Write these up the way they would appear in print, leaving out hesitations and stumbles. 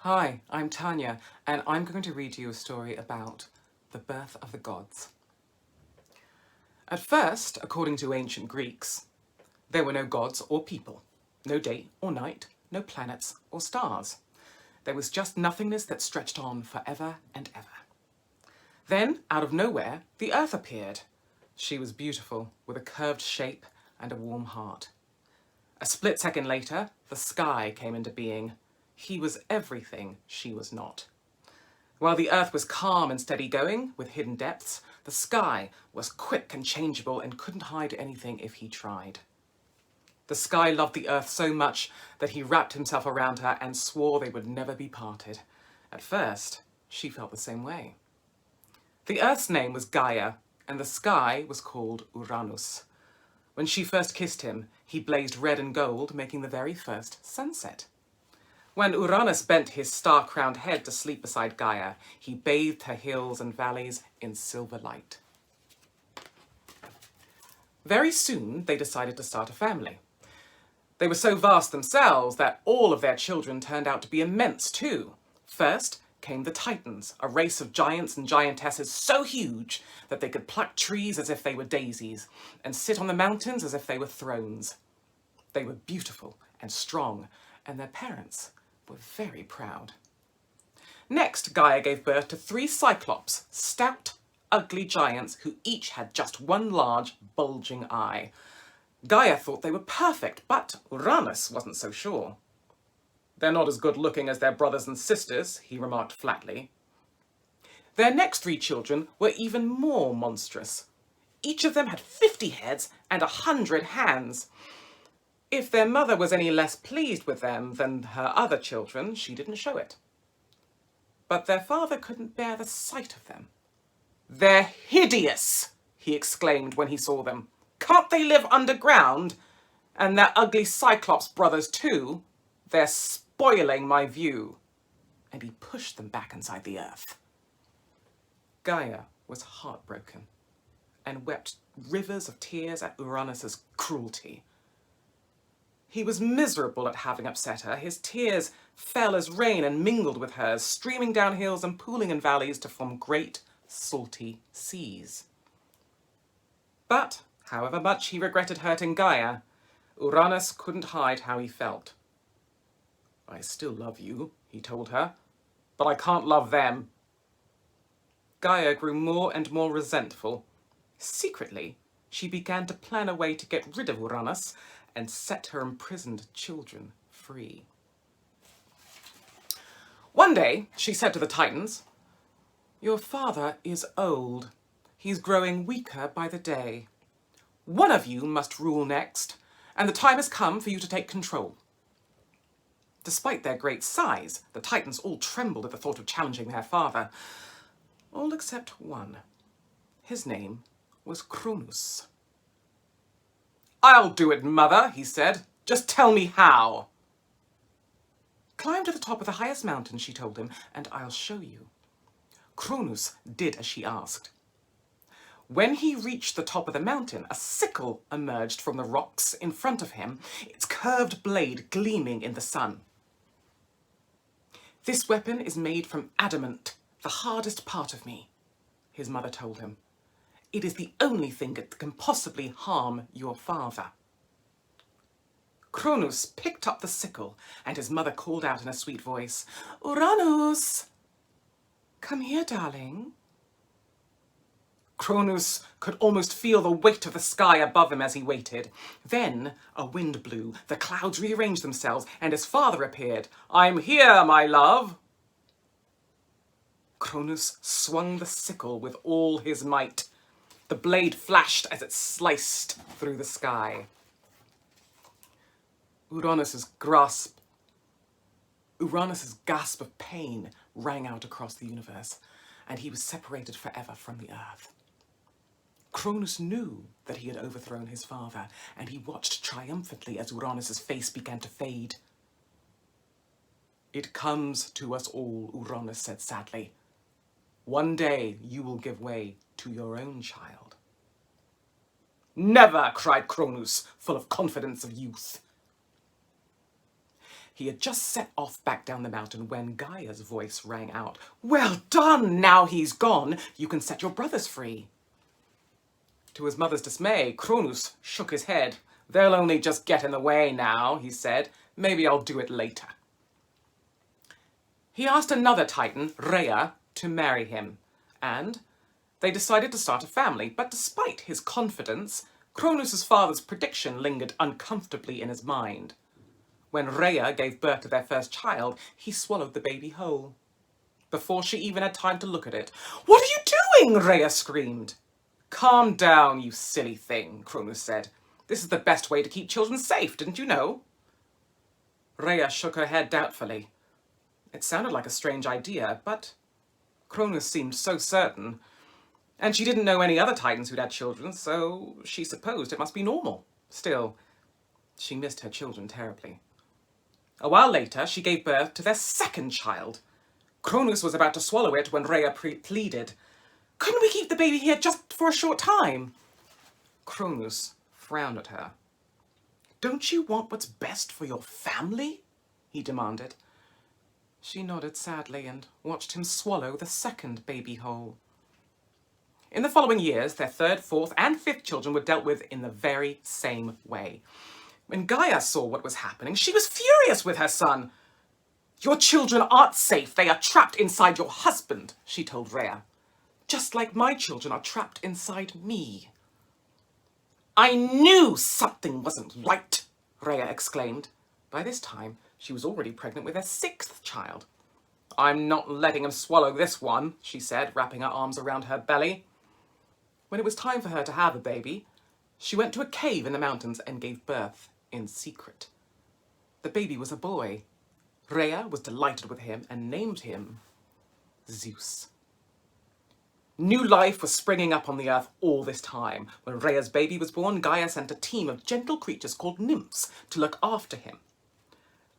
Hi, I'm Tanya, and I'm going to read you a story about the birth of the gods. At first, according to ancient Greeks, there were no gods or people, no day or night, no planets or stars. There was just nothingness that stretched on forever and ever. Then, out of nowhere, the earth appeared. She was beautiful, with a curved shape and a warm heart. A split second later, the sky came into being. He was everything she was not. While the earth was calm and steady going, with hidden depths, the sky was quick and changeable and couldn't hide anything if he tried. The sky loved the earth so much that he wrapped himself around her and swore they would never be parted. At first, she felt the same way. The earth's name was Gaia, and the sky was called Uranus. When she first kissed him, he blazed red and gold, making the very first sunset. When Uranus bent his star-crowned head to sleep beside Gaia, he bathed her hills and valleys in silver light. Very soon, they decided to start a family. They were so vast themselves that all of their children turned out to be immense too. First came the Titans, a race of giants and giantesses so huge that they could pluck trees as if they were daisies and sit on the mountains as if they were thrones. They were beautiful and strong, and their parents were very proud. Next, Gaia gave birth to 3 Cyclops, stout, ugly giants who each had just one large, bulging eye. Gaia thought they were perfect, but Uranus wasn't so sure. "They're not as good looking as their brothers and sisters," he remarked flatly. Their next 3 children were even more monstrous. Each of them had 50 heads and 100 hands. If their mother was any less pleased with them than her other children, she didn't show it. But their father couldn't bear the sight of them. "They're hideous!" he exclaimed when he saw them. "Can't they live underground? And their ugly Cyclops brothers too? They're spoiling my view." And he pushed them back inside the earth. Gaia was heartbroken and wept rivers of tears at Uranus's cruelty. He was miserable at having upset her. His tears fell as rain and mingled with hers, streaming down hills and pooling in valleys to form great, salty seas. But, however much he regretted hurting Gaia, Uranus couldn't hide how he felt. "I still love you," he told her, "but I can't love them." Gaia grew more and more resentful. Secretly, she began to plan a way to get rid of Uranus and set her imprisoned children free. One day, she said to the Titans, "Your father is old. He's growing weaker by the day. One of you must rule next, and the time has come for you to take control." Despite their great size, the Titans all trembled at the thought of challenging their father. All except one. His name was Cronus. "I'll do it, Mother," he said. "Just tell me how." "Climb to the top of the highest mountain," she told him, "and I'll show you." Cronus did as she asked. When he reached the top of the mountain, a sickle emerged from the rocks in front of him, its curved blade gleaming in the sun. "This weapon is made from adamant, the hardest part of me," his mother told him. "It is the only thing that can possibly harm your father." Cronus picked up the sickle, and his mother called out in a sweet voice, "Uranus! Come here, darling." Cronus could almost feel the weight of the sky above him as he waited. Then a wind blew, the clouds rearranged themselves, and his father appeared. "I'm here, my love." Cronus swung the sickle with all his might. The blade flashed as it sliced through the sky. Uranus's gasp of pain rang out across the universe, and he was separated forever from the earth. Cronus knew that he had overthrown his father, and he watched triumphantly as Uranus's face began to fade. "It comes to us all," Uranus said sadly. "One day you will give way to your own child." "Never!" cried Cronus, full of confidence of youth. He had just set off back down the mountain when Gaia's voice rang out. "Well done! Now he's gone, you can set your brothers free." To his mother's dismay, Cronus shook his head. "They'll only just get in the way now," he said. "Maybe I'll do it later." He asked another Titan, Rhea, to marry him, and they decided to start a family. But despite his confidence, Cronus' father's prediction lingered uncomfortably in his mind. When Rhea gave birth to their first child, he swallowed the baby whole, before she even had time to look at it. "What are you doing?" Rhea screamed. "Calm down, you silly thing," Cronus said. "This is the best way to keep children safe, didn't you know?" Rhea shook her head doubtfully. It sounded like a strange idea, but Cronus seemed so certain. And she didn't know any other Titans who'd had children, so she supposed it must be normal. Still, she missed her children terribly. A while later, she gave birth to their second child. Cronus was about to swallow it when Rhea pleaded, "Couldn't we keep the baby here just for a short time?" Cronus frowned at her. "Don't you want what's best for your family?" he demanded. She nodded sadly and watched him swallow the second baby whole. In the following years, their third, fourth, and fifth children were dealt with in the very same way. When Gaia saw what was happening, she was furious with her son. "Your children aren't safe. They are trapped inside your husband," she told Rhea. "Just like my children are trapped inside me." "I knew something wasn't right," Rhea exclaimed. By this time, she was already pregnant with her sixth child. "I'm not letting him swallow this one," she said, wrapping her arms around her belly. When it was time for her to have a baby, she went to a cave in the mountains and gave birth in secret. The baby was a boy. Rhea was delighted with him and named him Zeus. New life was springing up on the earth all this time. When Rhea's baby was born, Gaia sent a team of gentle creatures called nymphs to look after him.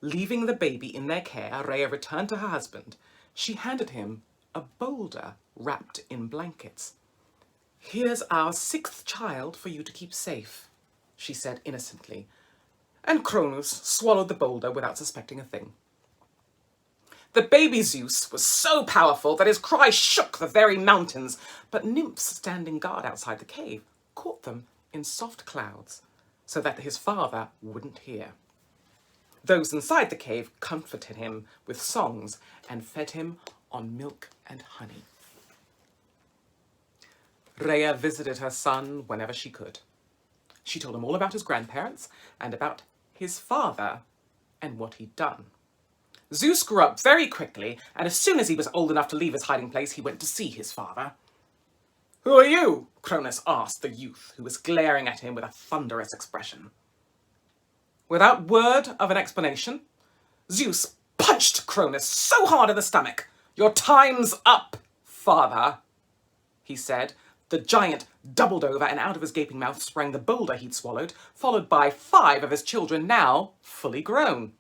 Leaving the baby in their care, Rhea returned to her husband. She handed him a boulder wrapped in blankets. "Here's our sixth child for you to keep safe," she said innocently, and Cronus swallowed the boulder without suspecting a thing. The baby Zeus was so powerful that his cry shook the very mountains, but nymphs standing guard outside the cave caught them in soft clouds so that his father wouldn't hear. Those inside the cave comforted him with songs and fed him on milk and honey. Rhea visited her son whenever she could. She told him all about his grandparents and about his father and what he'd done. Zeus grew up very quickly, and as soon as he was old enough to leave his hiding place, he went to see his father. "Who are you?" Cronus asked the youth, who was glaring at him with a thunderous expression. Without word of an explanation, Zeus punched Cronus so hard in the stomach. "Your time's up, father," he said. The giant doubled over, and out of his gaping mouth sprang the boulder he'd swallowed, followed by 5 of his children, now fully grown.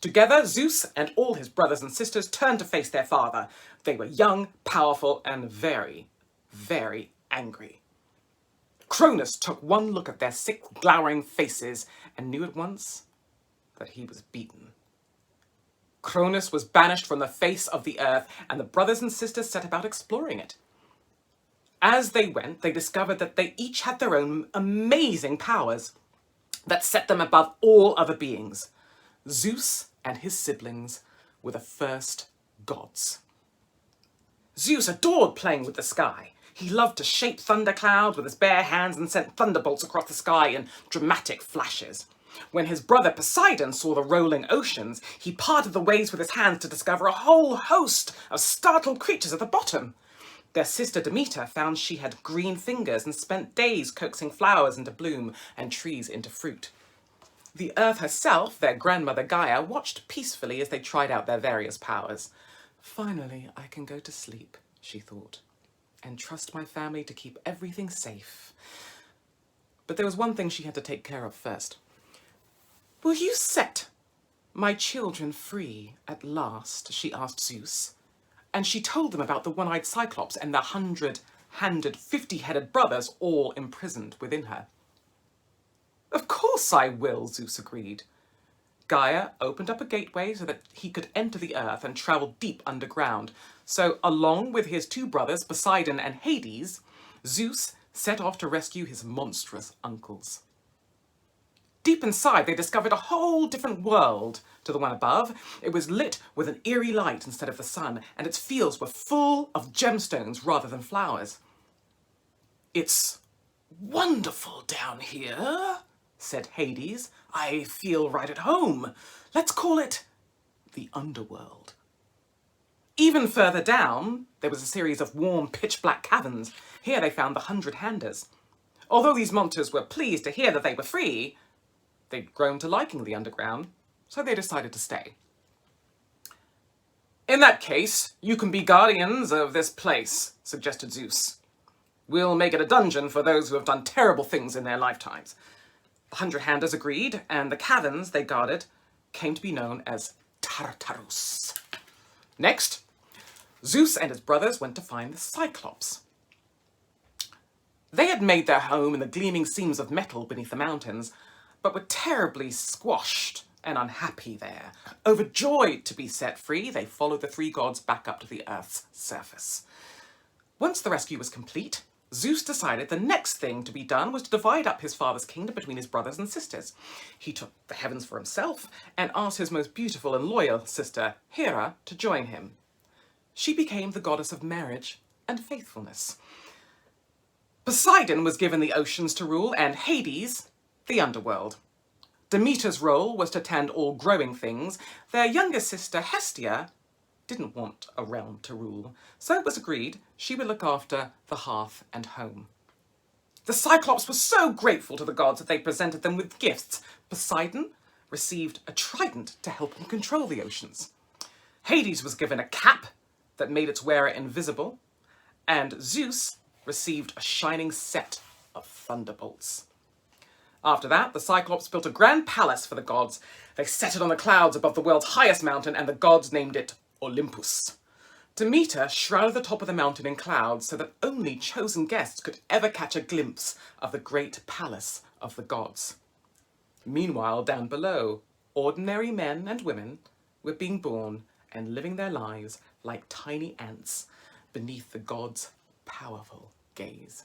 Together, Zeus and all his brothers and sisters turned to face their father. They were young, powerful, and very, very angry. Cronus took one look at their sick, glowering faces and knew at once that he was beaten. Cronus was banished from the face of the earth, and the brothers and sisters set about exploring it. As they went, they discovered that they each had their own amazing powers that set them above all other beings. Zeus and his siblings were the first gods. Zeus adored playing with the sky. He loved to shape thunderclouds with his bare hands and sent thunderbolts across the sky in dramatic flashes. When his brother Poseidon saw the rolling oceans, he parted the waves with his hands to discover a whole host of startled creatures at the bottom. Their sister Demeter found she had green fingers and spent days coaxing flowers into bloom and trees into fruit. The earth herself, their grandmother Gaia, watched peacefully as they tried out their various powers. "Finally, I can go to sleep," she thought, "and trust my family to keep everything safe." But there was one thing she had to take care of first. "Will you set my children free at last?" she asked Zeus. And she told them about the one-eyed Cyclops and the 100-handed, 50-headed brothers all imprisoned within her. "Of course I will," Zeus agreed. Gaia opened up a gateway so that he could enter the earth and travel deep underground. So, along with his two brothers, Poseidon and Hades, Zeus set off to rescue his monstrous uncles. Deep inside, they discovered a whole different world to the one above. It was lit with an eerie light instead of the sun, and its fields were full of gemstones rather than flowers. "It's wonderful down here," said Hades. "I feel right at home. Let's call it the underworld." Even further down, there was a series of warm, pitch-black caverns. Here they found the 100-handers. Although these monsters were pleased to hear that they were free, they'd grown to liking the underground, so they decided to stay. "In that case, you can be guardians of this place," suggested Zeus. "We'll make it a dungeon for those who have done terrible things in their lifetimes." The 100-handers agreed, and the caverns they guarded came to be known as Tartarus. Next, Zeus and his brothers went to find the Cyclops. They had made their home in the gleaming seams of metal beneath the mountains, but were terribly squashed and unhappy there. Overjoyed to be set free, they followed the three gods back up to the Earth's surface. Once the rescue was complete, Zeus decided the next thing to be done was to divide up his father's kingdom between his brothers and sisters. He took the heavens for himself and asked his most beautiful and loyal sister, Hera, to join him. She became the goddess of marriage and faithfulness. Poseidon was given the oceans to rule, and Hades, the underworld. Demeter's role was to tend all growing things. Their younger sister, Hestia, didn't want a realm to rule, so it was agreed she would look after the hearth and home. The Cyclops were so grateful to the gods that they presented them with gifts. Poseidon received a trident to help him control the oceans. Hades was given a cap that made its wearer invisible, and Zeus received a shining set of thunderbolts. After that, the Cyclops built a grand palace for the gods. They set it on the clouds above the world's highest mountain, and the gods named it Olympus. Demeter shrouded the top of the mountain in clouds so that only chosen guests could ever catch a glimpse of the great palace of the gods. Meanwhile, down below, ordinary men and women were being born and living their lives like tiny ants beneath the gods' powerful gaze.